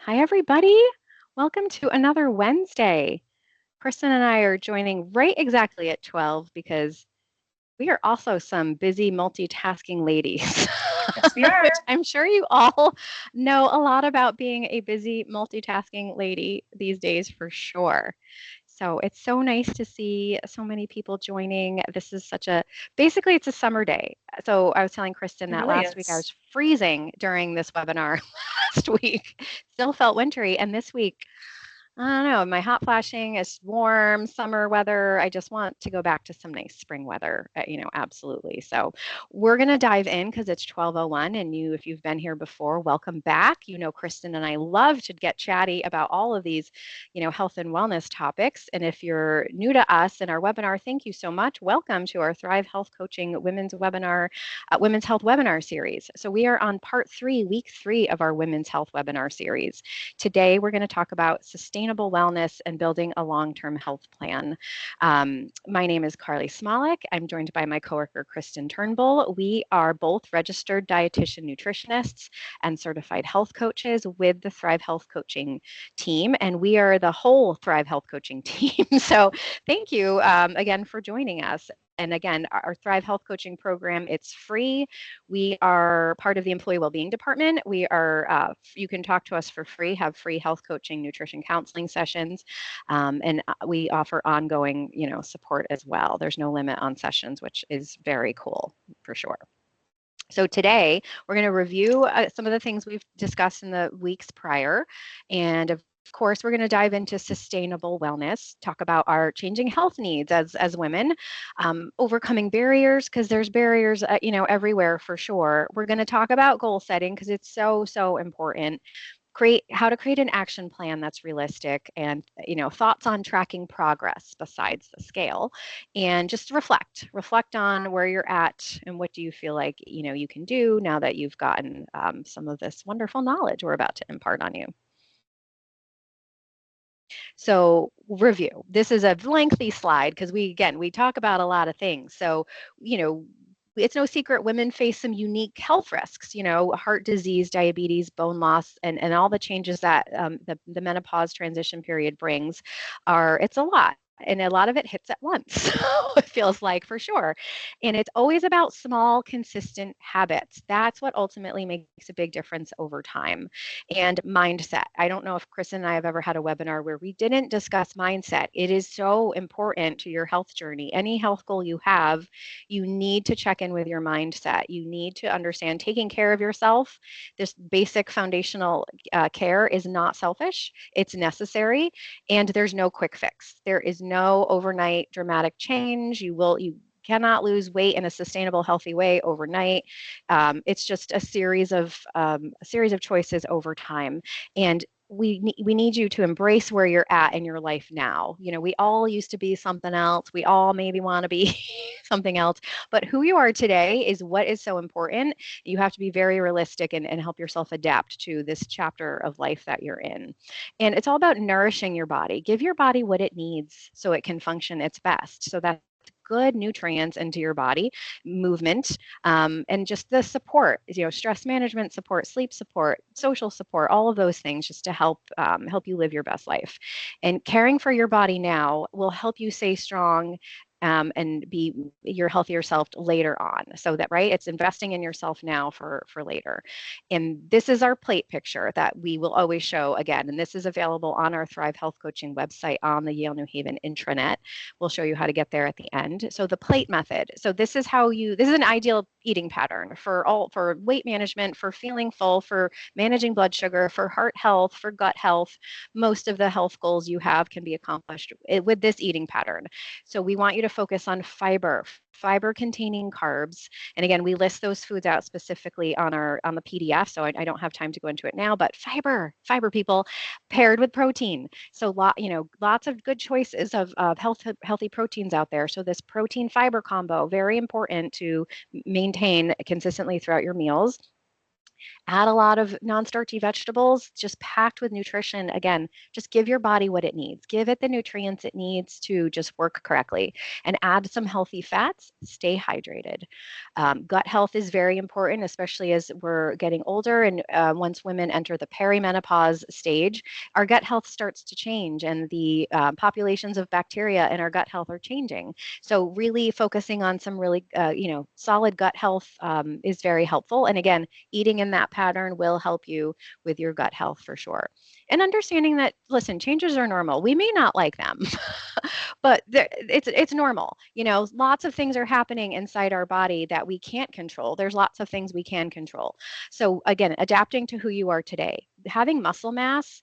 Hi, everybody. Welcome to another Wednesday. Kristen and I are joining right exactly at 12 because we are also some busy multitasking ladies, Yes, we are. which I'm sure you all know a lot about being a busy multitasking lady these days for sure. So it's so nice to see so many people joining. This is basically it's a summer day. So I was telling Kristen It that really last week I is. was freezing during this webinar last week. Still felt wintry. And this week I don't know. My hot flashing is warm, summer weather. I just want to go back to some nice spring weather, absolutely. So we're going to dive in because it's 12:01 and if you've been here before, welcome back. You know, Kristen and I love to get chatty about all of these, health and wellness topics. And if you're new to us in our webinar, thank you so much. Welcome to our Thrive Health Coaching Women's Health Webinar series. So we are on part 3, week 3 of our Women's Health Webinar series. Today, we're going to talk about sustainable wellness and building a long-term health plan. My name is Carly Smolik. I'm joined by my coworker, Kristen Turnbull. We are both registered dietitian nutritionists and certified health coaches with the Thrive Health Coaching team, and we are the whole Thrive Health Coaching team. So thank you again for joining us. And again, our Thrive Health Coaching program, it's free. We are part of the Employee Wellbeing Department. You can talk to us for free, have free health coaching, nutrition counseling sessions, and we offer ongoing, support as well. There's no limit on sessions, which is very cool for sure. So today we're going to review some of the things we've discussed in the weeks prior, and of course, we're going to dive into sustainable wellness, talk about our changing health needs as women, overcoming barriers because there's barriers, everywhere for sure. We're going to talk about goal setting because it's so important. Create how to create an action plan that's realistic, and thoughts on tracking progress besides the scale, and just reflect on where you're at and what do you feel like you can do now that you've gotten some of this wonderful knowledge we're about to impart on you. So review. This is a lengthy slide because we talk about a lot of things. So, you know, it's no secret women face some unique health risks, heart disease, diabetes, bone loss, and all the changes that the menopause transition period brings it's a lot. And a lot of it hits at once, it feels like for sure. And it's always about small, consistent habits. That's what ultimately makes a big difference over time. And mindset. I don't know if Chris and I have ever had a webinar where we didn't discuss mindset. It is so important to your health journey. Any health goal you have, you need to check in with your mindset. You need to understand taking care of yourself. This basic foundational care is not selfish, it's necessary, and there's no quick fix. There is no overnight dramatic change. You cannot lose weight in a sustainable, healthy way overnight. It's just a series of choices over time, and we need you to embrace where you're at in your life now. We all used to be something else. We all maybe want to be something else, but who you are today is what is so important. You have to be very realistic and help yourself adapt to this chapter of life that you're in. And it's all about nourishing your body. Give your body what it needs so it can function its best. So that's good nutrients into your body, movement, and just the support, stress management support, sleep support, social support, all of those things, just to help you live your best life. And caring for your body now will help you stay strong. And be your healthier self later on. So that, right, it's investing in yourself now for later. And this is our plate picture that we will always show again. And this is available on our Thrive Health Coaching website on the Yale New Haven intranet. We'll show you how to get there at the end. So the plate method. So this is an ideal eating pattern for weight management, for feeling full, for managing blood sugar, for heart health, for gut health. Most of the health goals you have can be accomplished with this eating pattern. So we want you to focus on fiber containing carbs. And again, we list those foods out specifically on the PDF. So I don't have time to go into it now, but fiber people, paired with protein. So lots of good choices of healthy proteins out there. So this protein fiber combo, very important to maintain consistently throughout your meals. Add a lot of non-starchy vegetables, just packed with nutrition. Again, just give your body what it needs. Give it the nutrients it needs to just work correctly. And add some healthy fats. Stay hydrated. Gut health is very important, especially as we're getting older. And once women enter the perimenopause stage, our gut health starts to change, and the populations of bacteria in our gut health are changing. So really focusing on some really, solid gut health is very helpful. And again, eating in that pattern will help you with your gut health for sure. And understanding that, listen, changes are normal. We may not like them, but it's normal. Lots of things are happening inside our body that we can't control. There's lots of things we can control. So again, adapting to who you are today. Having muscle mass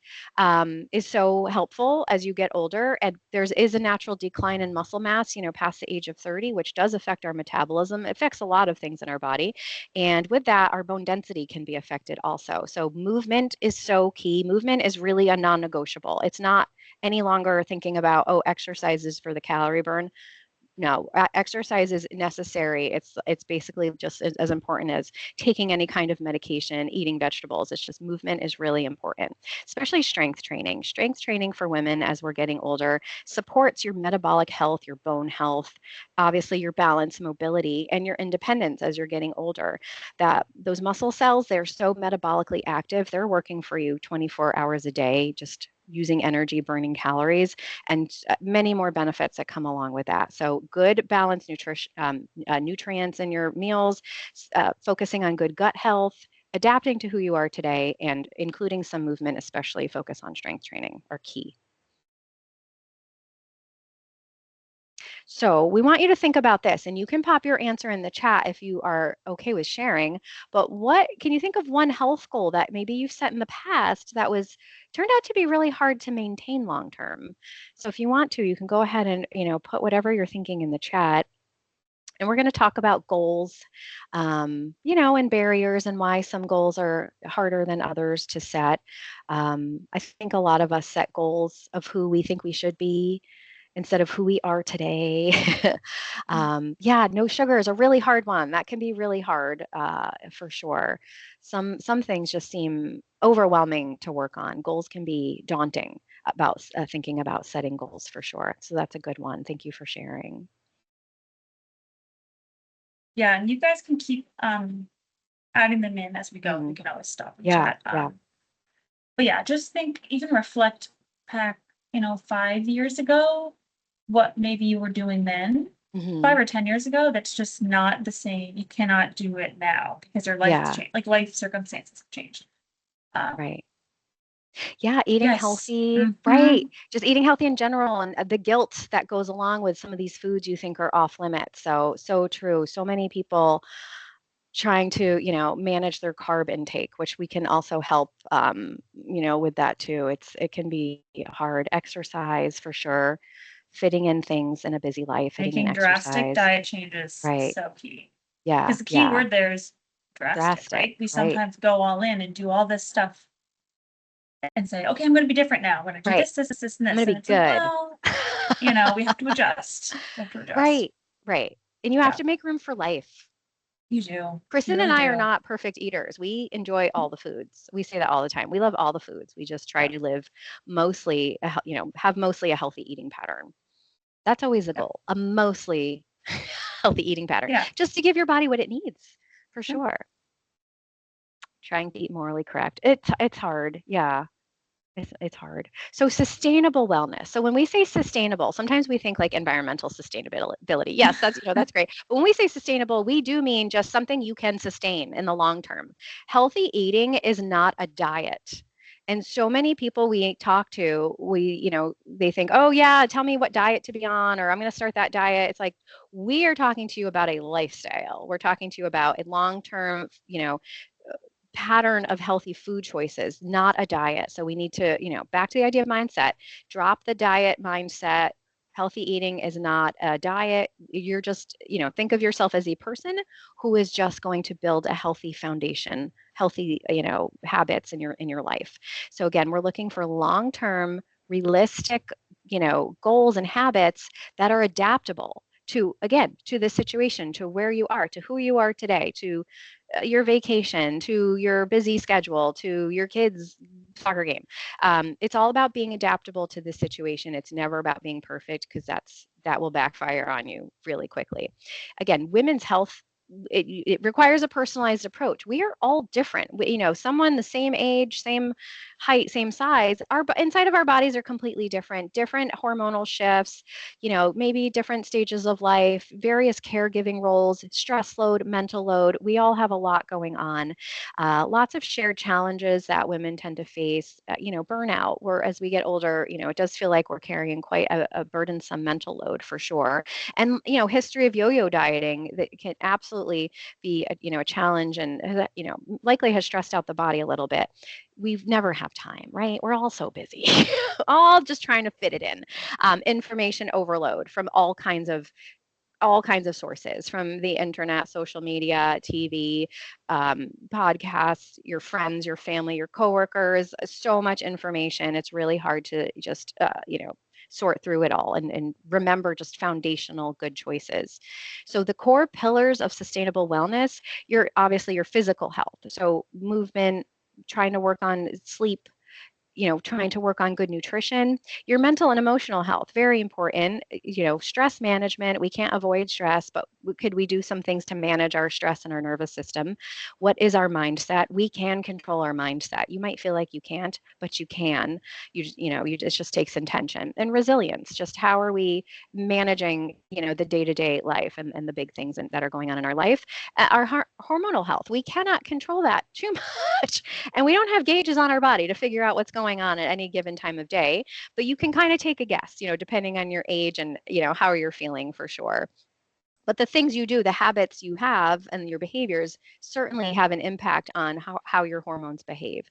is so helpful as you get older, and is a natural decline in muscle mass, past the age of 30, which does affect our metabolism. It affects a lot of things in our body, and with that, our bone density can be affected also. So movement is so key. Movement is really a non-negotiable. It's not any longer thinking about, oh, exercise is for the calorie burn. No, exercise is necessary. It's basically just as important as taking any kind of medication, eating vegetables. It's just movement is really important, especially strength training. Strength training for women as we're getting older supports your metabolic health, your bone health, obviously your balance, mobility, and your independence as you're getting older. That those muscle cells, they're so metabolically active. They're working for you 24 hours a day, just using energy, burning calories, and many more benefits that come along with that. So good balanced nutrients in your meals, focusing on good gut health, adapting to who you are today, and including some movement, especially focus on strength training, are key. So we want you to think about this, and you can pop your answer in the chat if you are okay with sharing. But what can you think of one health goal that maybe you've set in the past that was turned out to be really hard to maintain long term? So if you want to, you can go ahead and put whatever you're thinking in the chat. And we're going to talk about goals, and barriers and why some goals are harder than others to set. I think a lot of us set goals of who we think we should be instead of who we are today. Yeah, no sugar is a really hard one. That can be really hard for sure. Some things just seem overwhelming to work on. Goals can be daunting about thinking about setting goals for sure. So that's a good one. Thank you for sharing. Yeah, and you guys can keep adding them in as we go. We can always stop and Yeah, chat. yeah. But yeah, just think, even reflect back, 5 years ago, what maybe you were doing then, 5 or 10 years ago, that's just not the same. You cannot do it now because your life has Yeah, changed, like life circumstances have changed. right. Yeah, eating Yes. healthy, Mm-hmm. right. Just eating healthy in general, and the guilt that goes along with some of these foods you think are off limits. So true. So many people trying to, manage their carb intake, which we can also help, with that too. It can be hard. Exercise for sure. Fitting in things in a busy life, fitting in Making drastic exercise. diet changes is Right. so key. Yeah, Because the key yeah. word there is drastic, Drastic, right? We right, sometimes go all in and do all this stuff and say, okay, I'm going to be different now. I'm going to do right. this, and I'm this. gonna And be it's like, good. well, we have to adjust. We have to adjust. Right, right. And you have Yeah, to make room for life. you do. You Kristen and really I are do. not perfect eaters. We enjoy all the foods. We say that all the time. We love all the foods. We just try Yeah, to live mostly, have mostly a healthy eating pattern. That's always the yeah, goal, a mostly healthy eating pattern, yeah. just to give your body what it needs, for Yeah. sure. Trying to eat morally correct. It's hard. Yeah. It's hard. So sustainable wellness. So when we say sustainable, sometimes we think like environmental sustainability. Yes, that's great. But when we say sustainable, we do mean just something you can sustain in the long term. Healthy eating is not a diet. And so many people we talk to, they think, oh yeah, tell me what diet to be on, or I'm going to start that diet. It's like, we are talking to you about a lifestyle. We're talking to you about a long-term, pattern of healthy food choices, not a diet. So we need to, back to the idea of mindset, drop the diet mindset. Healthy eating is not a diet. You're just, think of yourself as a person who is just going to build a healthy foundation, healthy, habits in your life. So again, we're looking for long-term, realistic, goals and habits that are adaptable, to, again, to this situation, to where you are, to who you are today, to your vacation, to your busy schedule, to your kids' soccer game. It's all about being adaptable to the situation. It's never about being perfect, because that will backfire on you really quickly. Again, women's health, it requires a personalized approach. We are all different. Someone the same age, same height, same size, our inside of our bodies are completely different hormonal shifts, maybe different stages of life, various caregiving roles, stress load, mental load. We all have a lot going on. Lots of shared challenges that women tend to face, burnout, where as we get older, it does feel like we're carrying quite a burdensome mental load for sure. And history of yo-yo dieting that can absolutely be a challenge, and likely has stressed out the body a little bit. We've never have time, right? We're all so busy, all just trying to fit it in. Information overload from all kinds of sources, from the internet, social media, TV, podcasts, your friends, your family, your coworkers. So much information. It's really hard to just sort through it all and remember just foundational good choices. So the core pillars of sustainable wellness, obviously your physical health. So movement, trying to work on sleep, trying to work on good nutrition. Your mental and emotional health, very important. Stress management. We can't avoid stress, but could we do some things to manage our stress and our nervous system? What is our mindset? We can control our mindset. You might feel like you can't, but you can. It just takes intention. And resilience. Just how are we managing, the day-to-day life and the big things that are going on in our life? Our hormonal health. We cannot control that too much. And we don't have gauges on our body to figure out what's going on at any given time of day, but you can kind of take a guess, depending on your age and, how you're feeling for sure. But the things you do, the habits you have, and your behaviors certainly have an impact on how your hormones behave.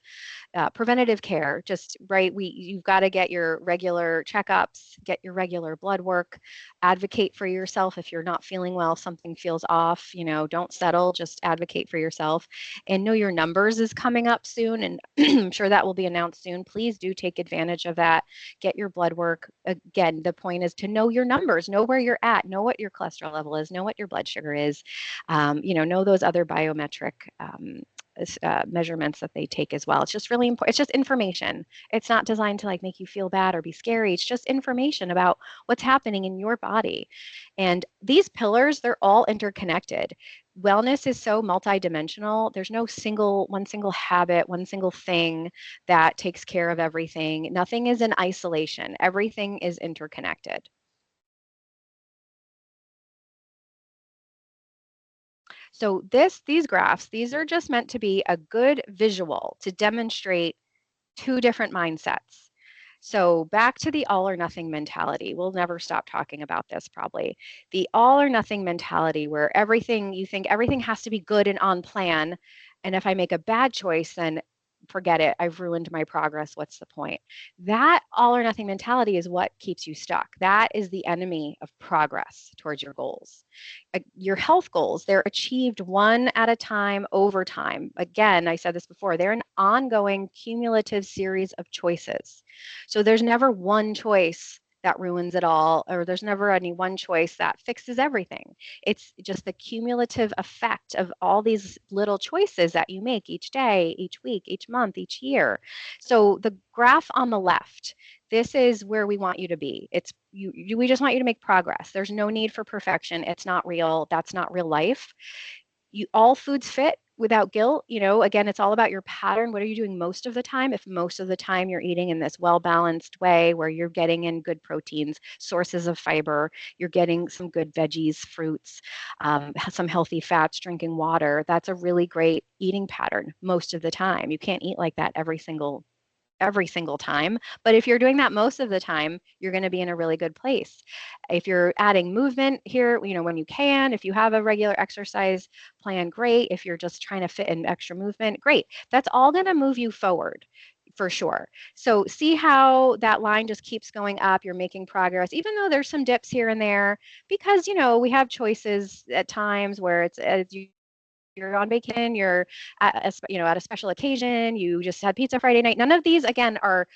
Preventative care, just right. You've got to get your regular checkups, get your regular blood work, advocate for yourself if you're not feeling well, if something feels off, don't settle, just advocate for yourself. And Know Your Numbers is coming up soon, and I'm sure that will be announced soon. Please do take advantage of that. Get your blood work. Again, the point is to know your numbers, know where you're at, know what your cholesterol level is, know what your blood sugar is, know those other biometric measurements that they take as well. It's just really important. It's just information. It's not designed to make you feel bad or be scary. It's just information about what's happening in your body. And these pillars, they're all interconnected. Wellness is so multidimensional. There's no one single habit, one single thing that takes care of everything. Nothing is in isolation. Everything is interconnected. So these graphs, these are just meant to be a good visual to demonstrate two different mindsets. So back to the all or nothing mentality. We'll never stop talking about this probably. The all or nothing mentality, where you think everything has to be good and on plan. And if I make a bad choice, then forget it. I've ruined my progress. What's the point? That all or nothing mentality is what keeps you stuck. That is the enemy of progress towards your goals. Your health goals, they're achieved one at a time over time. Again, I said this before, they're an ongoing cumulative series of choices. So there's never one choice that ruins it all, or there's never any one choice that fixes everything. It's just the cumulative effect of all these little choices that you make each day, each week, each month, each year. So the graph on the left, this is where we want you to be. We just want you to make progress. There's no need for perfection. It's not real. That's not real life. All foods fit without guilt. Again, it's all about your pattern. What are you doing most of the time? If most of the time you're eating in this well-balanced way where you're getting in good proteins, sources of fiber, you're getting some good veggies, fruits, some healthy fats, drinking water, that's a really great eating pattern most of the time. You can't eat like that every single time. But if you're doing that most of the time, you're going to be in a really good place. If you're adding movement here, when you can, if you have a regular exercise plan, great. If you're just trying to fit in extra movement, great. That's all going to move you forward for sure. So see how that line just keeps going up. You're making progress, even though there's some dips here and there, because, we have choices at times where you're on vacation, you're at a special occasion, you just had pizza Friday night. None of these, again, are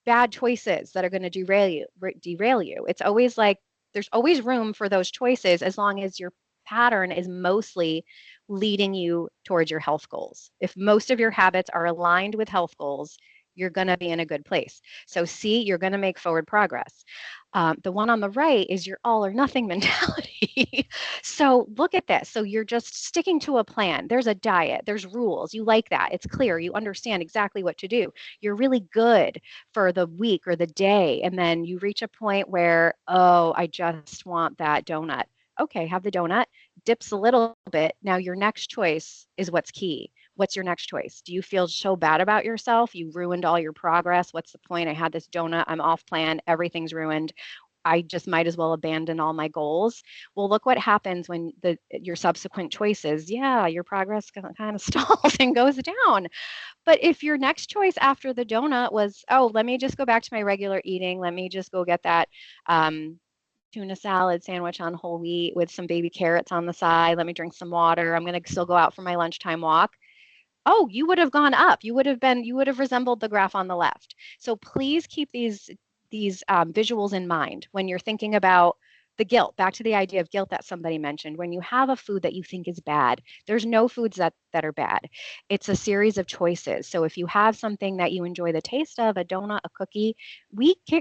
bad choices that are going to derail you. It's always like There's always room for those choices as long as your pattern is mostly leading you towards your health goals. If most of your habits are aligned with health goals, you're going to be in a good place. So, see, you're going to make forward progress. The one on the right is your all or nothing mentality. So, look at this. So, you're just sticking to a plan. There's a diet, there's rules. You like that. It's clear. You understand exactly what to do. You're really good for the week or the day. And then you reach a point where, oh, I just want that donut. Okay, have the donut, dips a little bit. Now, your next choice is what's key. What's your next choice? Do you feel so bad about yourself? You ruined all your progress. What's the point? I had this donut. I'm off plan. Everything's ruined. I just might as well abandon all my goals. Well, look what happens when your subsequent choices, yeah, your progress kind of stalls and goes down. But if your next choice after the donut was, oh, let me just go back to my regular eating, let me just go get that tuna salad sandwich on whole wheat with some baby carrots on the side, let me drink some water, I'm going to still go out for my lunchtime walk. Oh, you would have gone up. You would have resembled the graph on the left. So please keep these visuals in mind when you're thinking about the guilt. Back to the idea of guilt that somebody mentioned. When you have a food that you think is bad, there's no foods that are bad. It's a series of choices. So if you have something that you enjoy the taste of, a donut, a cookie,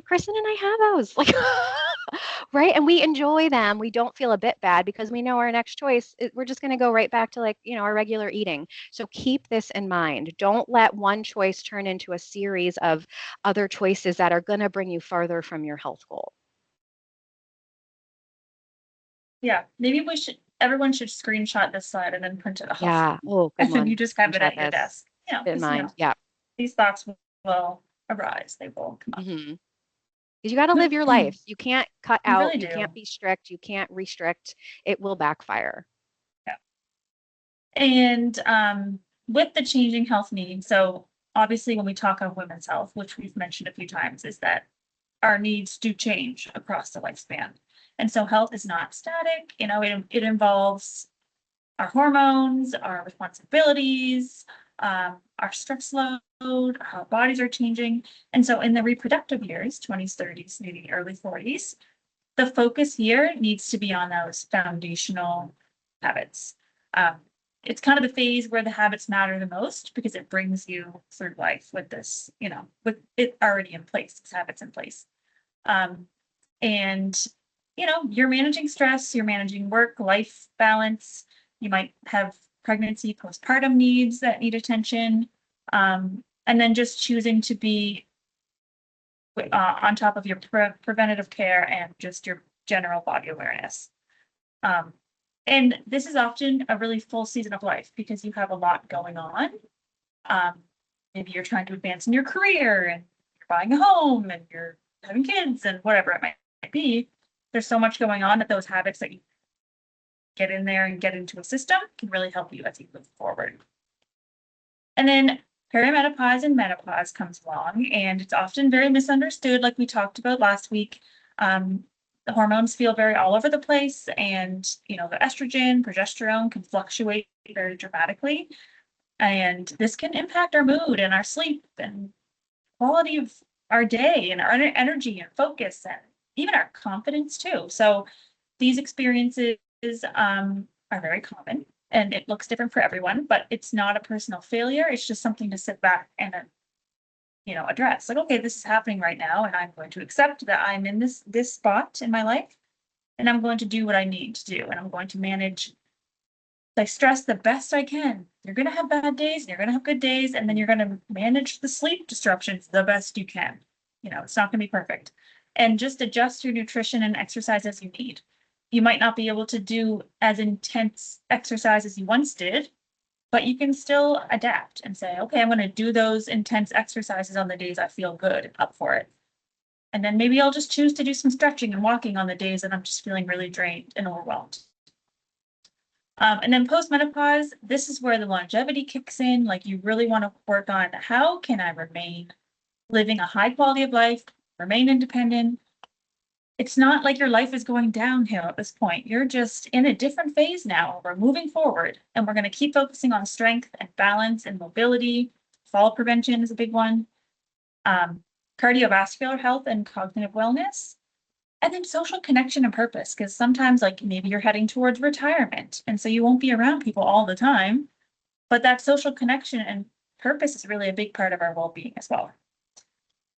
Kristen and I have those, like, right? And we enjoy them. We don't feel a bit bad because we know our next choice. We're just going to go right back to, like, our regular eating. So keep this in mind. Don't let one choice turn into a series of other choices that are going to bring you farther from your health goal. Yeah, maybe everyone should screenshot this slide and then print it off. Yeah. Oh, good And then one. you just have it Screenshot at your this. desk. Keep it in Because, mind. Yeah. these thoughts will arise. They will come up. Mm-hmm. You got to live your life. You can't cut You out. really You do. can't be strict. You can't restrict. It will backfire. Yeah. And with the changing health needs, so obviously when we talk of women's health, which we've mentioned a few times, is that our needs do change across the lifespan. And so health is not static, it involves our hormones, our responsibilities, our stress load, how our bodies are changing. And so in the reproductive years, 20s, 30s, maybe early 40s, the focus here needs to be on those foundational habits. Um, it's kind of the phase where the habits matter the most because it brings you through life with this, with it already in place, this habits in place. Um, and you're managing stress, you're managing work life balance, you might have pregnancy postpartum needs that need attention, and then just choosing to be on top of your preventative care and just your general body awareness. And this is often a really full season of life because you have a lot going on. um, Maybe you're trying to advance in your career and you're buying a home and you're having kids and whatever it might be. There's so much going on that those habits that you get in there and get into a system can really help you as you move forward. And then perimenopause and menopause comes along, and it's often very misunderstood, like we talked about last week. The hormones feel very all over the place, and the estrogen, progesterone can fluctuate very dramatically. And this can impact our mood and our sleep and quality of our day and our energy and focus and even our confidence too. So these experiences are very common and it looks different for everyone, but it's not a personal failure. It's just something to sit back and address. Like, okay, this is happening right now, and I'm going to accept that I'm in this spot in my life, and I'm going to do what I need to do, and I'm going to manage I stress the best I can. You're going to have bad days and you're going to have good days, and then you're going to manage the sleep disruptions the best you can. It's not going to be perfect. And just adjust your nutrition and exercise as you need. You might not be able to do as intense exercise as you once did, but you can still adapt and say, okay, I'm going to do those intense exercises on the days I feel good and up for it. And then maybe I'll just choose to do some stretching and walking on the days that I'm just feeling really drained and overwhelmed. And then post-menopause, this is where the longevity kicks in. Like, you really want to work on how can I remain living a high quality of life, remain independent. It's not like your life is going downhill at this point. You're just in a different phase now. We're moving forward, and we're going to keep focusing on strength and balance and mobility. Fall prevention is a big one. Cardiovascular health and cognitive wellness. And then social connection and purpose, because sometimes like maybe you're heading towards retirement and so you won't be around people all the time, but that social connection and purpose is really a big part of our well-being as well.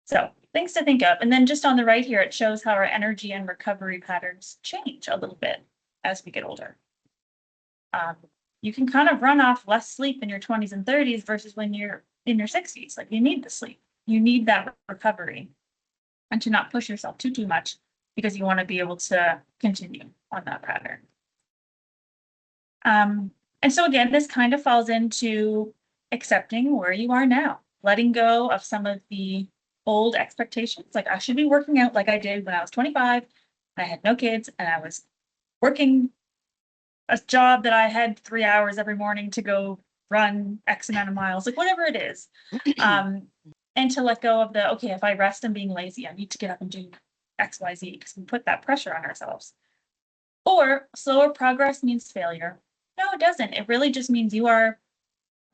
So things to think of. And then just on the right here, it shows how our energy and recovery patterns change a little bit as we get older. You can kind of run off less sleep in your 20s and 30s versus when you're in your 60s. Like you need the sleep, you need that recovery, and to not push yourself too much because you want to be able to continue on that pattern. And so again, this kind of falls into accepting where you are now, letting go of some of the old expectations. Like I should be working out like I did when I was 25, and I had no kids, and I was working a job that I had 3 hours every morning to go run X amount of miles, like whatever it is. And to let go of the, okay, if I rest, I'm being lazy. I need to get up and do X, Y, Z, because we put that pressure on ourselves. Or slower progress means failure. No, it doesn't. It really just means you are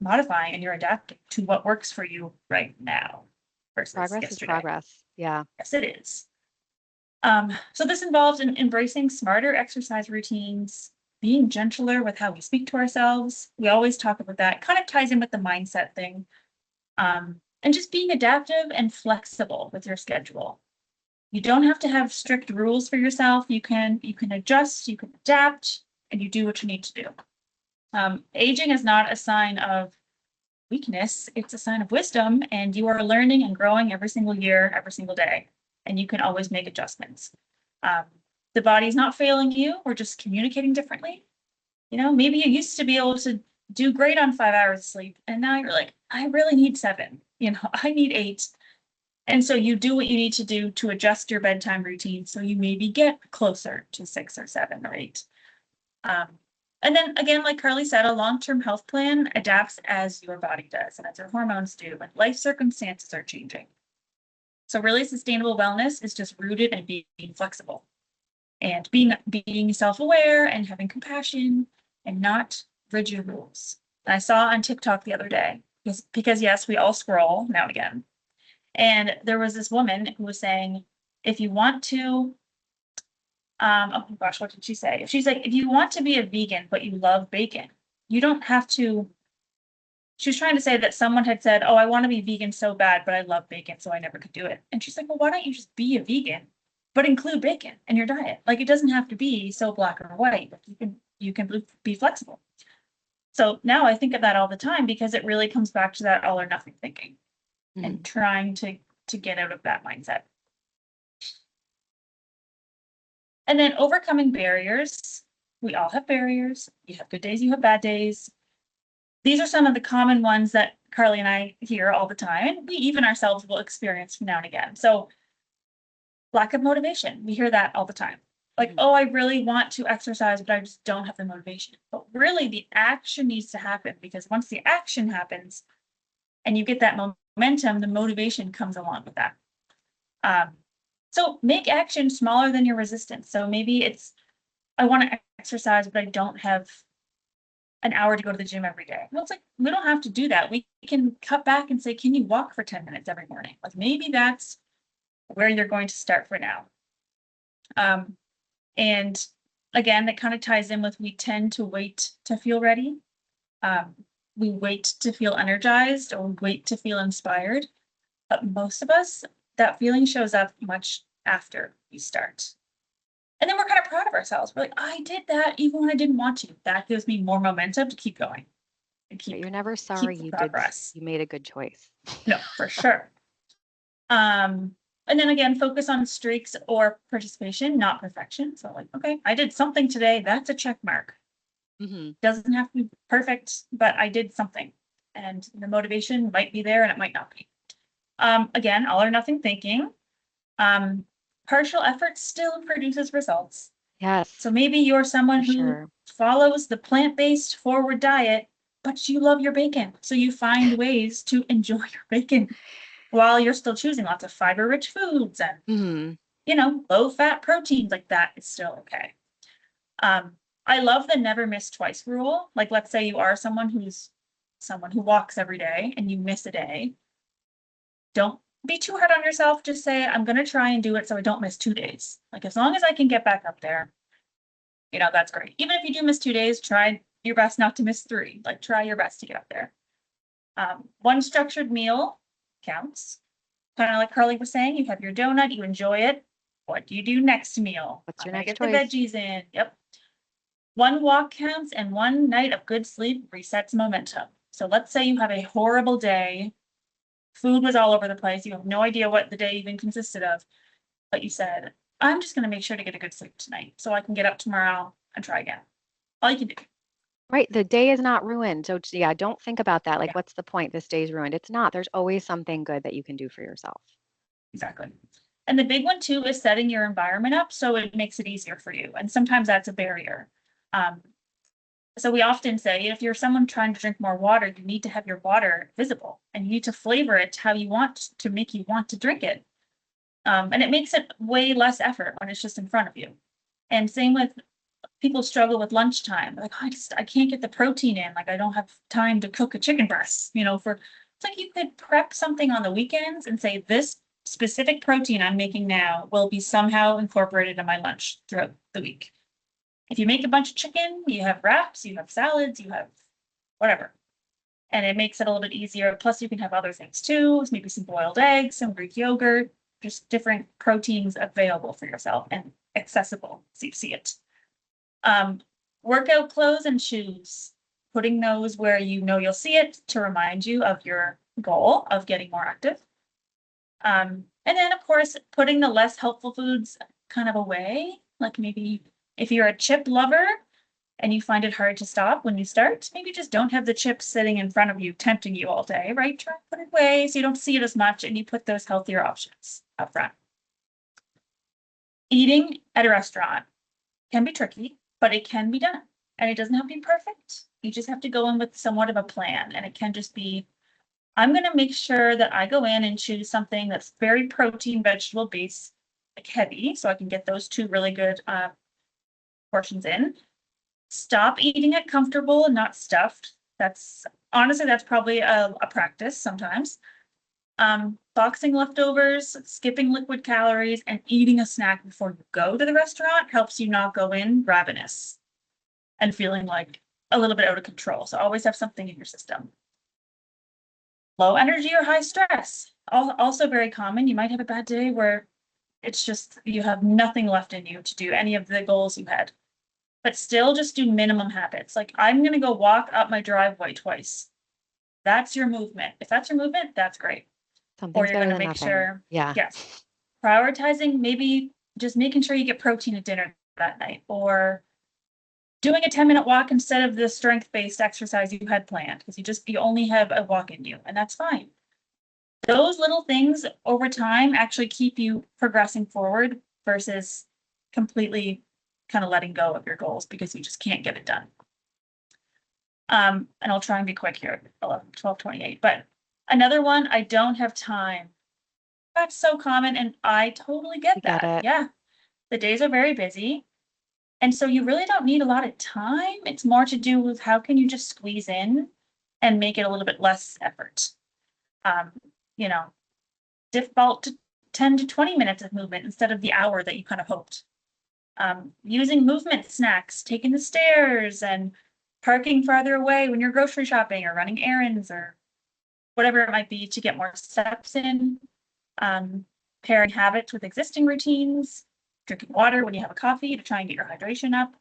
modifying and you're adapting to what works for you right now versus Progress is yesterday. progress. Yeah. Yes, it is. So this involves embracing smarter exercise routines, being gentler with how we speak to ourselves. We always talk about that. Kind of ties in with the mindset thing. And just being adaptive and flexible with your schedule. You don't have to have strict rules for yourself. You can adjust, you can adapt, and you do what you need to do. Aging is not a sign of weakness, it's a sign of wisdom, and you are learning and growing every single year, every single day, and you can always make adjustments. The body's not failing you, we're just communicating differently. You know, maybe you used to be able to do great on 5 hours of sleep, and now you're like, I really need 7, I need 8. And so you do what you need to do to adjust your bedtime routine so you maybe get closer to 6 or 7 or 8. And then again, like Carly said, a long-term health plan adapts as your body does and as your hormones do, and life circumstances are changing. So really sustainable wellness is just rooted in being flexible and being self-aware and having compassion and not rigid rules. And I saw on TikTok the other day, because yes, we all scroll now and again. And there was this woman who was saying, if you want to, oh my gosh, what did she say? She's like, if you want to be a vegan, but you love bacon, you don't have to. She was trying to say that someone had said, oh, I want to be vegan so bad, but I love bacon, so I never could do it. And she's like, well, why don't you just be a vegan, but include bacon in your diet? Like it doesn't have to be so black or white. You can be flexible. So now I think of that all the time because it really comes back to that all or nothing thinking and trying to get out of that mindset. And then overcoming barriers. We all have barriers. You have good days, you have bad days. These are some of the common ones that Carly and I hear all the time, and we even ourselves will experience from now and again. So lack of motivation. We hear that all the time. Like, oh, I really want to exercise, but I just don't have the motivation. But really the action needs to happen, because once the action happens and you get that momentum, the motivation comes along with that. So make action smaller than your resistance. So maybe it's, I want to exercise, but I don't have an hour to go to the gym every day. Well, it's like, we don't have to do that. We can cut back and say, can you walk for 10 minutes every morning? Like maybe that's where you're going to start for now. And again, that kind of ties in with, we tend to wait to feel ready. We wait to feel energized, or wait to feel inspired. But most of us, that feeling shows up much after we start. And then we're kind of proud of ourselves. We're like, I did that even when I didn't want to. That gives me more momentum to keep going. And You're never sorry you did. You made a good choice. No, for sure. And then again, focus on streaks or participation, not perfection. So like, okay, I did something today. That's a check mark. Doesn't have to be perfect, but I did something. And the motivation might be there and it might not be. Again, all or nothing thinking. Partial effort still produces results. Yes. So maybe you're someone who follows the plant-based forward diet, but you love your bacon. So you find ways to enjoy your bacon while you're still choosing lots of fiber-rich foods and, low-fat proteins. Like that is still okay. I love the never miss twice rule. Like, let's say you are someone who walks every day and you miss a day. Don't be too hard on yourself. Just say, I'm going to try and do it so I don't miss 2 days. Like, as long as I can get back up there, that's great. Even if you do miss 2 days, try your best not to miss 3. Like, try your best to get up there. One structured meal counts. Kind of like Carly was saying, you have your donut, you enjoy it. What do you do next meal? What's I'm your gonna next get the choice? veggies in. Yep. One walk counts and one night of good sleep resets momentum. So let's say you have a horrible day. Food was all over the place. You have no idea what the day even consisted of. But you said, I'm just going to make sure to get a good sleep tonight so I can get up tomorrow and try again. All you can do. Right. The day is not ruined. So yeah, don't think about that. Like, Yeah, what's the point? This day's ruined. It's not. There's always something good that you can do for yourself. exactly. And the big one too is setting your environment up so it makes it easier for you. And sometimes that's a barrier. Um, so we often say if you're someone trying to drink more water, you need to have your water visible and you need to flavor it how you want to make you want to drink it. And it makes it way less effort when it's just in front of you. And same with people struggle with lunchtime. Like, I can't get the protein in. Like, I don't have time to cook a chicken breast, for it's like you could prep something on the weekends and say, this specific protein I'm making now will be somehow incorporated in my lunch throughout the week. If you make a bunch of chicken, you have wraps, you have salads, you have whatever. And it makes it a little bit easier. Plus, you can have other things too, maybe some boiled eggs, some Greek yogurt, just different proteins available for yourself and accessible so you see it. Um, Workout clothes and shoes, putting those where you know you'll see it to remind you of your goal of getting more active. And then, of course, putting the less helpful foods kind of away, like maybe if you're a chip lover and you find it hard to stop when you start, maybe just don't have the chips sitting in front of you, tempting you all day, right? Try to put it away so you don't see it as much and you put those healthier options up front. Eating at a restaurant can be tricky, but it can be done. And it doesn't have to be perfect. You just have to go in with somewhat of a plan. And it can just be, I'm going to make sure that I go in and choose something that's very protein, vegetable based, like heavy, so I can get those 2 really good portions in. Stop eating it comfortable and not stuffed. That's honestly, that's probably a practice sometimes. Boxing leftovers, skipping liquid calories, and eating a snack before you go to the restaurant helps you not go in ravenous and feeling like a little bit out of control. So always have something in your system. Low energy or high stress, also very common. You might have a bad day where it's just you have nothing left in you to do any of the goals you had, but still just do minimum habits. Like, I'm going to go walk up my driveway twice. That's your movement. If that's your movement, that's great. Or Something's you're better going to than make nothing. sure, Yeah. yes, prioritizing, maybe just making sure you get protein at dinner that night, or doing a 10-minute walk instead of the strength-based exercise you had planned, because you only have a walk in you, and that's fine. Those little things over time actually keep you progressing forward versus completely kind of letting go of your goals because you just can't get it done. And I'll try and be quick here, 12:28. But another one, I don't have time. That's so common, and I totally I get get that. it. Yeah, the days are very busy. And so you really don't need a lot of time. It's more to do with how can you just squeeze in and make it a little bit less effort. Um, you know, default to 10 to 20 minutes of movement instead of the hour that you kind of hoped. Using movement snacks, taking the stairs and parking farther away when you're grocery shopping or running errands or whatever it might be to get more steps in. Pairing habits with existing routines, drinking water when you have a coffee to try and get your hydration up.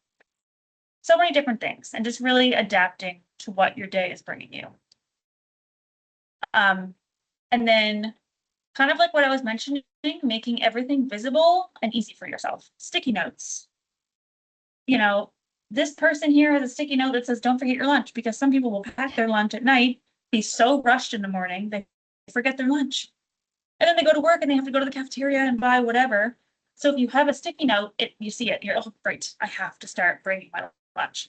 So many different things and just really adapting to what your day is bringing you. And then kind of like what I was mentioning, making everything visible and easy for yourself. Sticky notes. This person here has a sticky note that says, don't forget your lunch, because some people will pack their lunch at night, be so rushed in the morning, they forget their lunch. And then they go to work and they have to go to the cafeteria and buy whatever. So if you have a sticky note, you see it, you're, oh, great, I have to start bringing my lunch.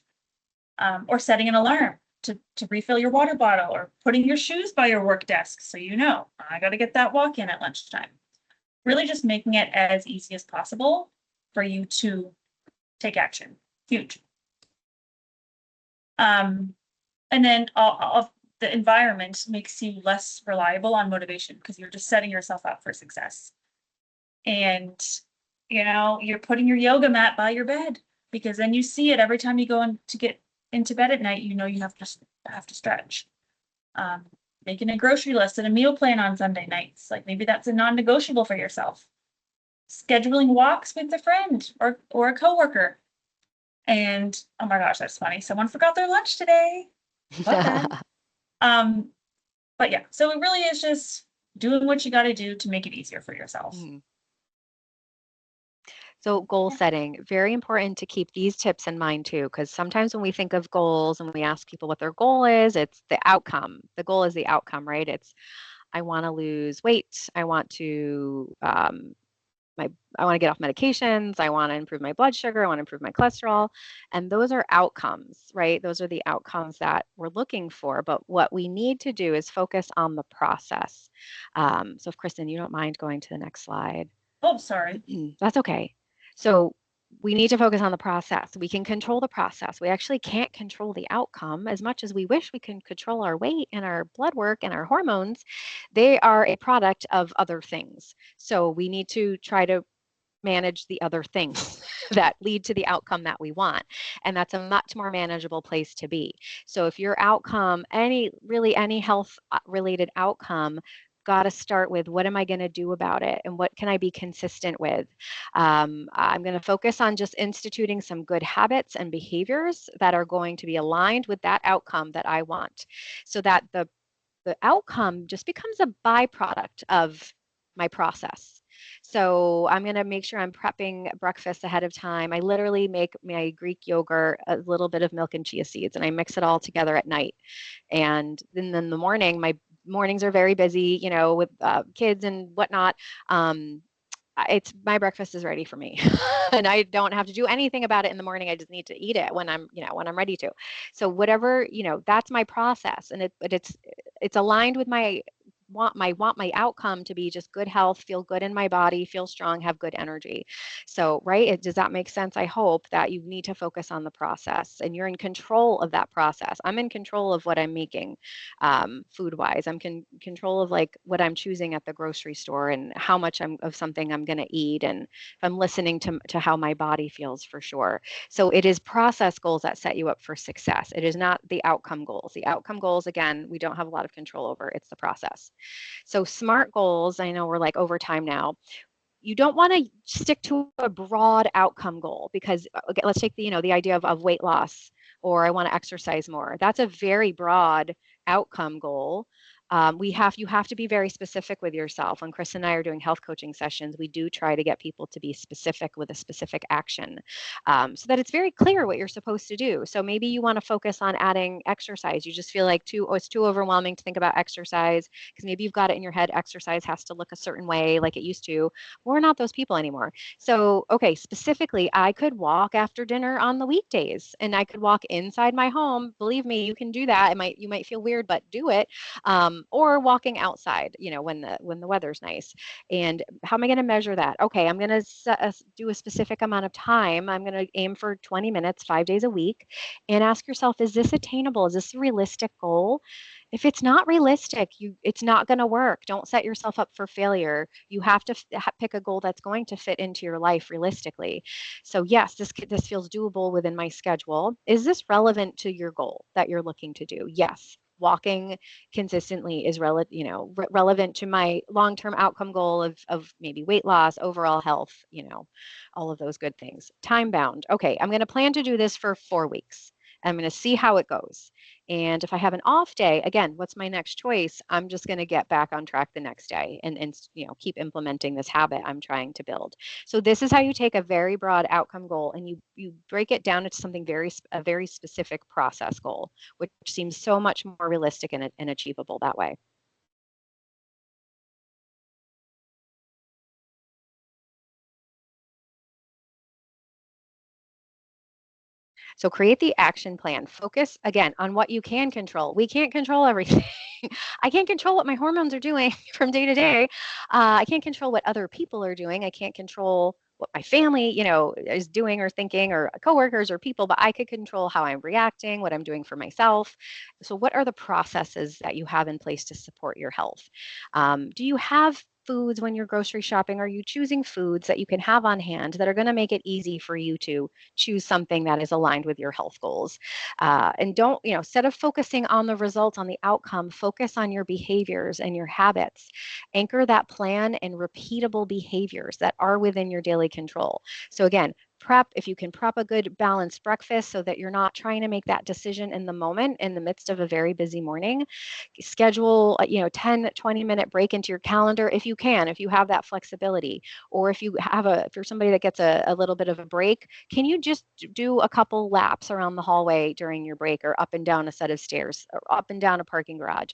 Or setting an alarm to refill your water bottle, or putting your shoes by your work desk so I got to get that walk in at lunchtime. Really just making it as easy as possible for you to take action. Huge. And then the environment makes you less reliable on motivation because you're just setting yourself up for success. And, you're putting your yoga mat by your bed because then you see it every time you go in to get into bed at night, you have to stretch. Um, Making a grocery list and a meal plan on Sunday nights. Like maybe that's a non-negotiable for yourself. Scheduling walks with a friend or a coworker. And oh my gosh, that's funny. Someone forgot their lunch today. Love that. Um, but yeah, so it really is just doing what you got to do to make it easier for yourself. Mhm. So goal setting, very important to keep these tips in mind too, because sometimes when we think of goals and we ask people what their goal is, it's the outcome. The goal is the outcome, right? It's I want to lose weight. I want to I want to get off medications. I want to improve my blood sugar. I want to improve my cholesterol. And those are outcomes, right? Those are the outcomes that we're looking for. But what we need to do is focus on the process. So if Kristen, you don't mind going to the next slide. Oh, sorry. That's okay. So we need to focus on the process. We can control the process. We actually can't control the outcome as much as we wish we can control our weight and our blood work and our hormones. They are a product of other things. So we need to try to manage the other things that lead to the outcome that we want. And that's a much more manageable place to be. So if your outcome, any health related outcome, got to start with what am I going to do about it and what can I be consistent with? I'm going to focus on just instituting some good habits and behaviors that are going to be aligned with that outcome that I want so that the outcome just becomes a byproduct of my process. So I'm going to make sure I'm prepping breakfast ahead of time. I literally make my Greek yogurt, a little bit of milk and chia seeds, and I mix it all together at night. And then in the morning, my mornings are very busy, with kids and whatnot. It's my breakfast is ready for me and I don't have to do anything about it in the morning. I just need to eat it when I'm ready to. So whatever, that's my process. And it's aligned with my outcome to be just good health, feel good in my body, feel strong, have good energy. So, right, does that make sense? I hope that you need to focus on the process and you're in control of that process. I'm in control of what I'm making food wise. I'm control of like what I'm choosing at the grocery store and how much of something I'm going to eat. And if I'm listening to how my body feels for sure. So it is process goals that set you up for success. It is not the outcome goals. The outcome goals, again, we don't have a lot of control over. It's the process. So SMART goals, I know we're like over time now. You don't want to stick to a broad outcome goal because okay, let's take the idea of weight loss or I want to exercise more. That's a very broad outcome goal. You have to be very specific with yourself. When Chris and I are doing health coaching sessions, we do try to get people to be specific with a specific action so that it's very clear what you're supposed to do. So maybe you want to focus on adding exercise. You just feel like it's too overwhelming to think about exercise because maybe you've got it in your head, exercise has to look a certain way like it used to. We're not those people anymore. So, okay, specifically, I could walk after dinner on the weekdays and I could walk inside my home. Believe me, you can do that. You might feel weird, but do it. Or walking outside, when the weather's nice. And how am I going to measure that? Okay, I'm going to do a specific amount of time. I'm going to aim for 20 minutes, 5 days a week, and ask yourself, is this attainable? Is this a realistic goal? If it's not realistic, it's not going to work. Don't set yourself up for failure. You have to pick a goal that's going to fit into your life realistically. So yes, this feels doable within my schedule. Is this relevant to your goal that you're looking to do? Yes. Walking consistently is relevant to my long-term outcome goal of maybe weight loss, overall health, all of those good things. Time bound. Okay, I'm going to plan to do this for 4 weeks. I'm going to see how it goes. And if I have an off day, again, what's my next choice? I'm just going to get back on track the next day and keep implementing this habit I'm trying to build. So this is how you take a very broad outcome goal and you break it down into something a very specific process goal, which seems so much more realistic and achievable that way. So create the action plan. Focus again on what you can control. We can't control everything. I can't control what my hormones are doing from day to day. I can't control what other people are doing. I can't control what my family, is doing or thinking, or coworkers or people, but I could control how I'm reacting, what I'm doing for myself. So, what are the processes that you have in place to support your health? Do you have foods when you're grocery shopping? Are you choosing foods that you can have on hand that are going to make it easy for you to choose something that is aligned with your health goals? And don't, instead of focusing on the results, on the outcome, focus on your behaviors and your habits. Anchor that plan in repeatable behaviors that are within your daily control. So, again, prep, if you can prep a good balanced breakfast so that you're not trying to make that decision in the moment in the midst of a very busy morning. Schedule 10-20 minute break into your calendar if you can, if you have that flexibility. Or if you're somebody that gets a little bit of a break, can you just do a couple laps around the hallway during your break, or up and down a set of stairs, or up and down a parking garage?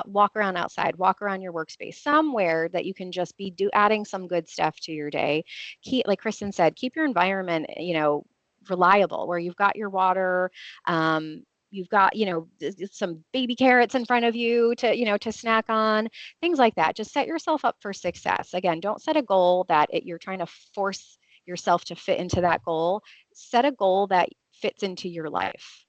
Walk around outside, walk around your workspace, somewhere that you can just be adding some good stuff to your day. Like Kristen said, keep your environment, reliable, where you've got your water, you've got, some baby carrots in front of you to snack on, things like that. Just set yourself up for success. Again, don't set a goal that you're trying to force yourself to fit into that goal. Set a goal that fits into your life.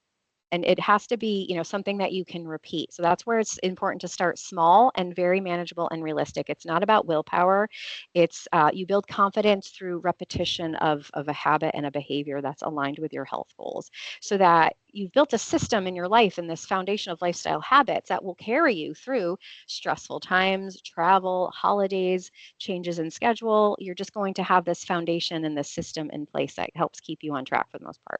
And it has to be, something that you can repeat. So that's where it's important to start small and very manageable and realistic. It's not about willpower. It's you build confidence through repetition of a habit and a behavior that's aligned with your health goals, so that you've built a system in your life and this foundation of lifestyle habits that will carry you through stressful times, travel, holidays, changes in schedule. You're just going to have this foundation and this system in place that helps keep you on track for the most part.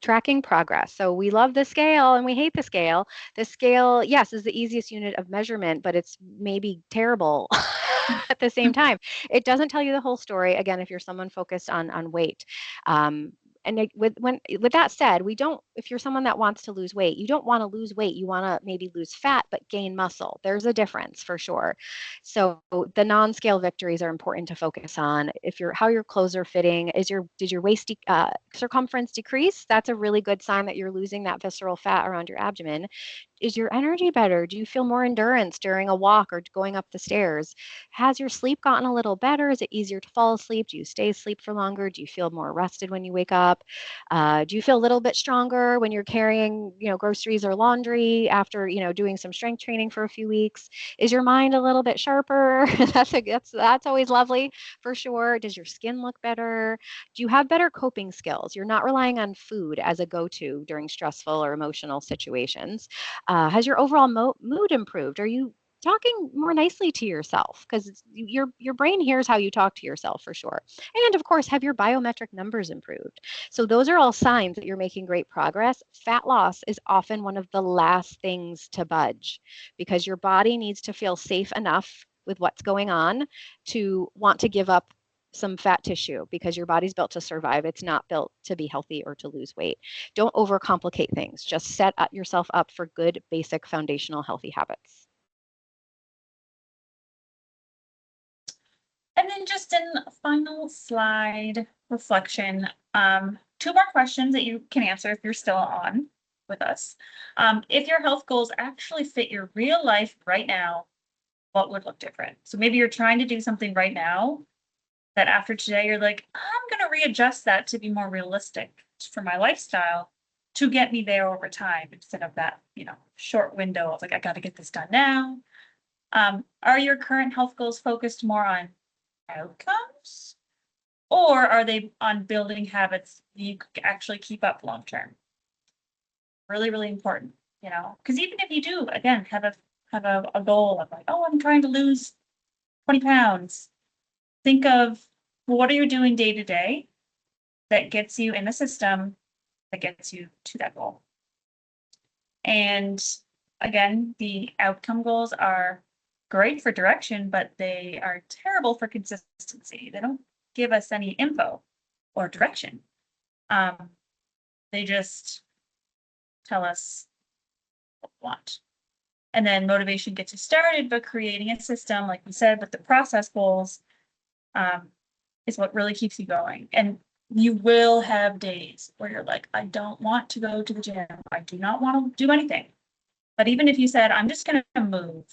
Tracking progress. So we love the scale and we hate the scale. The scale, yes, is the easiest unit of measurement, but it's maybe terrible at the same time. It doesn't tell you the whole story. Again, if you're someone focused on weight. With that said, we don't. If you're someone that wants to lose weight, you don't want to lose weight. You want to maybe lose fat but gain muscle. There's a difference for sure. So the non-scale victories are important to focus on. If how your clothes are fitting, did your waist circumference decrease? That's a really good sign that you're losing that visceral fat around your abdomen. Is your energy better? Do you feel more endurance during a walk or going up the stairs? Has your sleep gotten a little better? Is it easier to fall asleep? Do you stay asleep for longer? Do you feel more rested when you wake up? Do you feel a little bit stronger when you're carrying, groceries or laundry after, doing some strength training for a few weeks? Is your mind a little bit sharper? That's always lovely for sure. Does your skin look better? Do you have better coping skills? You're not relying on food as a go-to during stressful or emotional situations. Has your overall mood improved? Are you talking more nicely to yourself? Because your brain hears how you talk to yourself for sure. And of course, have your biometric numbers improved? So those are all signs that you're making great progress. Fat loss is often one of the last things to budge, because your body needs to feel safe enough with what's going on to want to give up some fat tissue, because your body's built to survive. It's not built to be healthy or to lose weight. Don't overcomplicate things. Just set yourself up for good, basic, foundational, healthy habits. And then just in final slide reflection, two more questions that you can answer if you're still on with us. If your health goals actually fit your real life right now, what would look different? So maybe you're trying to do something right now that after today, you're like, I'm going to readjust that to be more realistic for my lifestyle to get me there over time, instead of that, short window of like, I got to get this done now. Are your current health goals focused more on outcomes, or are they on building habits you could actually keep up long term? Really, really important, because even if you do, again, have a goal of like, oh, I'm trying to lose 20 pounds, think of, well, what are you doing day to day that gets you in a system that gets you to that goal? And again, the outcome goals are great for direction, but they are terrible for consistency. They don't give us any info or direction. They just tell us what we want. And then motivation gets you started, but creating a system, like we said, with the process goals, is what really keeps you going. And you will have days where you're like, I don't want to go to the gym. I do not want to do anything. But even if you said, I'm just going to move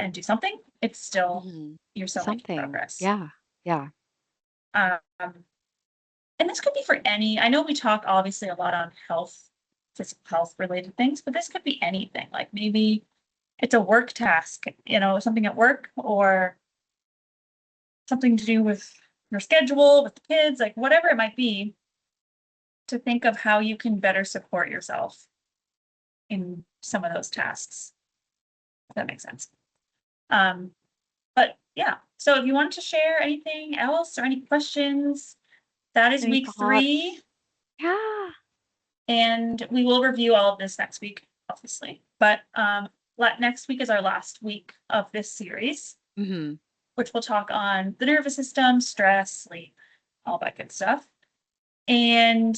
and do something, it's still, Mhm. you're still making Something. progress. Yeah. Yeah. Um, and this could be for any, I know we talk obviously a lot on health, physical health related things, but this could be anything. Like maybe it's a work task, something at work or something to do with your schedule, with the kids, like whatever it might be, to think of how you can better support yourself in some of those tasks, if that makes sense. Um, but yeah, so if you want to share anything else or any questions, that is Any week 3. thoughts? Yeah. And we will review all of this next week, obviously. But next week is our last week of this series, Mhm. which will talk on the nervous system, stress, sleep, all that good stuff. And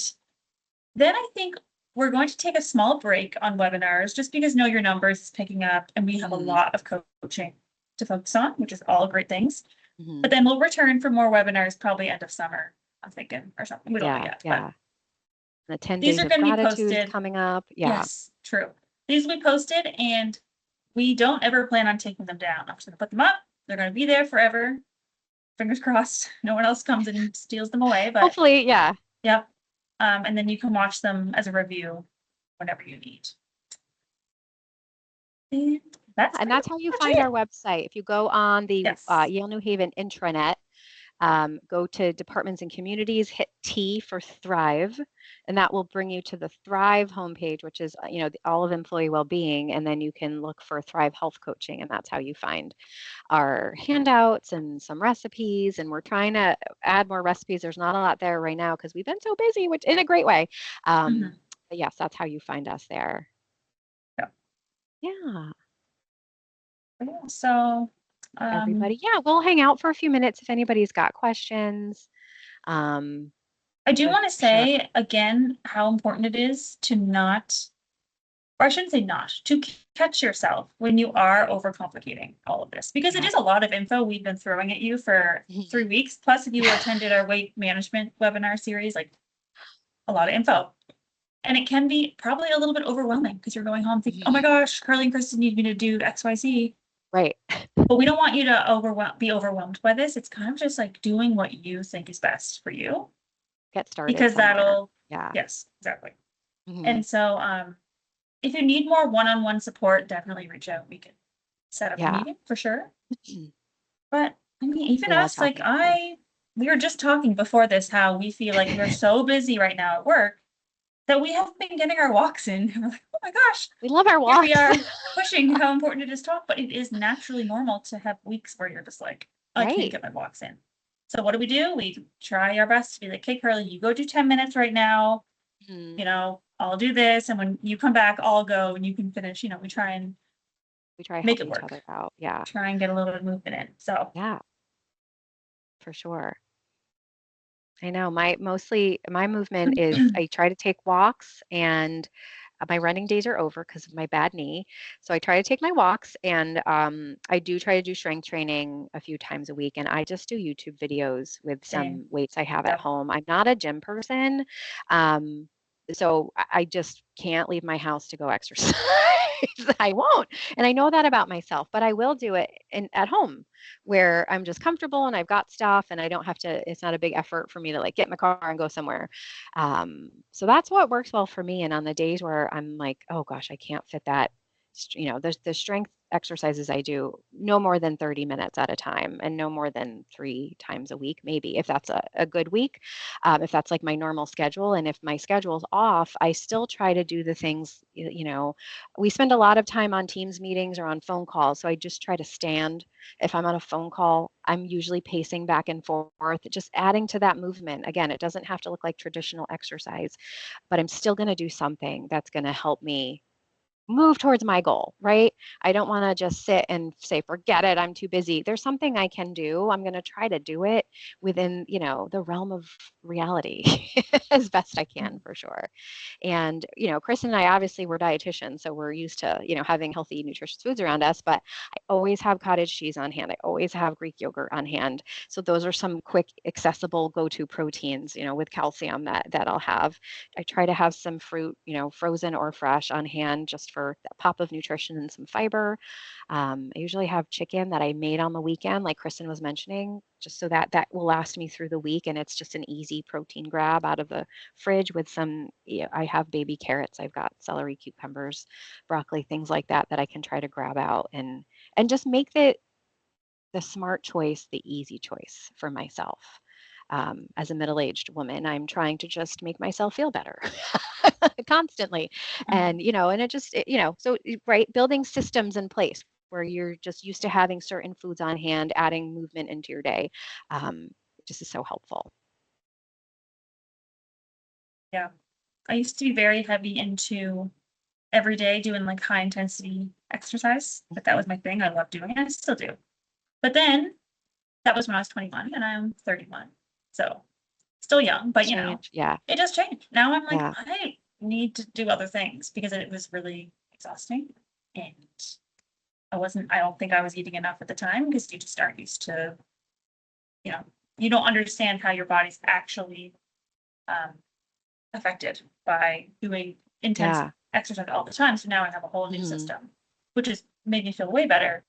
then I think we're going to take a small break on webinars just because Know Your Numbers is picking up and we have a Mhm. lot of coaching to focus on, which is all great things. But Mhm. then we'll return for more webinars probably end of summer, I'm thinking, or something. We don't know Yeah. yet, but Yeah. The 10 these days are of going to be gratitude is posted. coming up. Yeah. Yes, true. These will be posted and we don't ever plan on taking them down. I'm just going to put them up. They're going to be there forever. Fingers crossed. No one else comes and steals them away, but Hopefully, yeah. yeah. And then you can watch them as a review whenever you need. And that's And pretty that's how you much find our it. website. If you go on the Yes. Yale New Haven intranet, go to departments and communities, hit T for Thrive, and that will bring you to the Thrive homepage, which is, all of employee well-being. And then you can look for Thrive Health Coaching, and that's how you find our handouts and some recipes. And we're trying to add more recipes. There's not a lot there right now because we've been so busy, which in a great way. Mhm. But yes, that's how you find us there. Yeah. Yeah. Yeah. So, Everybody. Yeah, we'll hang out for a few minutes if anybody's got questions. Um, I do for want to sure. say again how important it is to not, or I shouldn't say not, to catch yourself when you are overcomplicating all of this, because it Yeah. is a lot of info we've been throwing at you for 3 weeks. Plus, if you attended our weight management webinar series, like a lot of info. And it can be probably a little bit overwhelming because you're going home thinking, oh my gosh, Carly and Kristen need me to do XYZ. Right. But we don't want you to be overwhelmed by this. It's kind of just like doing what you think is best for you, Get started because somewhere. that'll, Yeah. yes, exactly. Hmm. And so if you need more one-on-one support, definitely reach out. We can set up a Yeah. meeting for sure. But I mean, even We love us, like talking about this. we were just talking before this how we feel like we're so busy right now at work that we haven't been getting our walks in. And we're like, oh my gosh, We love our here we walks. are pushing how important it is to talk, but it is naturally normal to have weeks where you're just like, I can't Right. get my walks in. So what do? We try our best to be like, hey, Carly, you go do 10 minutes right now. Mhm. I'll do this. And when you come back, I'll go and you can finish. We try and We try to make help it each work, other out. Yeah. try and get a little bit of movement in. So, Yeah, for sure. I know my movement is I try to take walks and my running days are over because of my bad knee. So I try to take my walks and I do try to do strength training a few times a week. And I just do YouTube videos with same. some weights I have at Yep. home. I'm not a gym person. Um, so I just can't leave my house to go exercise. I won't. And I know that about myself, but I will do it at home where I'm just comfortable and I've got stuff and I don't have to, it's not a big effort for me to like get in the car and go somewhere. So that's what works well for me. And on the days where I'm like, oh gosh, I can't fit that, there's the strength exercises I do no more than 30 minutes at a time and no more than 3 times a week, maybe if that's a good week. If that's like my normal schedule. And if my schedule's off, I still try to do the things, we spend a lot of time on Teams meetings or on phone calls. So I just try to stand. If I'm on a phone call, I'm usually pacing back and forth, just adding to that movement. Again, it doesn't have to look like traditional exercise, but I'm still going to do something that's going to help me move towards my goal, right? I don't want to just sit and say, forget it, I'm too busy. There's something I can do. I'm going to try to do it within, the realm of reality as best I can for sure. And, Chris and I obviously we're dietitians, so we're used to, having healthy, nutritious foods around us, but I always have cottage cheese on hand. I always have Greek yogurt on hand. So those are some quick, accessible go-to proteins, with calcium that I'll have. I try to have some fruit, frozen or fresh on hand just just for a pop of nutrition and some fiber. I usually have chicken that I made on the weekend, like Kristen was mentioning, just so that that will last me through the week. And it's just an easy protein grab out of the fridge with some, I have baby carrots, I've got celery, cucumbers, broccoli, things like that that I can try to grab out and just make the smart choice, the easy choice for myself. As a middle-aged woman, I'm trying to just make myself feel better constantly. Mhm. And it just, so right, building systems in place where you're just used to having certain foods on hand, adding movement into your day, um, just is so helpful. Yeah. I used to be very heavy into every day doing like high intensity exercise. Like that Mhm. was my thing. I love doing it. I still do. But then that was when I was 21 and I'm 31. So still young, but Change, yeah, it just changed. Now I'm like, yeah, I need to do other things because it was really exhausting. And I don't think I was eating enough at the time because you just aren't used to, you know, you don't understand how your body's actually um, affected by doing intense yeah. exercise all the time. So now I have a whole new Hmm. system, which has made me feel way better,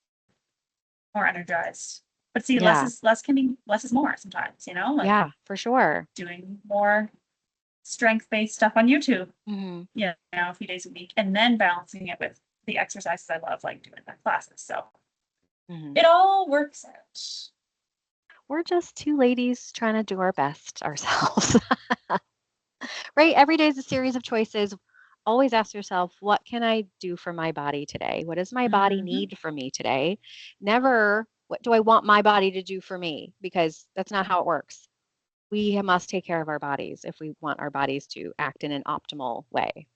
more energized. But see, Yeah, less is more sometimes, like yeah, for sure. doing more strength-based stuff on YouTube, Hmm. a few days a week, and then balancing it with the exercises I love, like doing my classes. So Hmm. it all works out. We're just two ladies trying to do our best ourselves. Right? Every day is a series of choices. Always ask yourself, what can I do for my body today? What does my body Mhm. need from me today? Never, what do I want my body to do for me? Because that's not how it works. We must take care of our bodies if we want our bodies to act in an optimal way.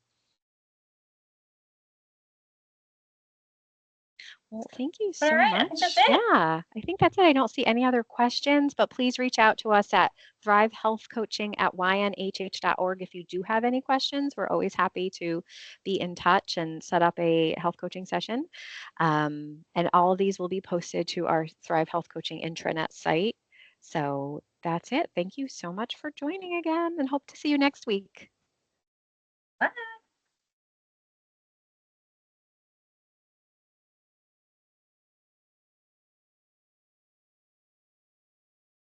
Well, thank you But all so right, I think that's much. it. Yeah, I think that's it. I don't see any other questions, but please reach out to us at Thrive Health Coaching at ynhh.org if you do have any questions. We're always happy to be in touch and set up a health coaching session. And all of these will be posted to our Thrive Health Coaching intranet site. So that's it. Thank you so much for joining again and hope to see you next week. Bye.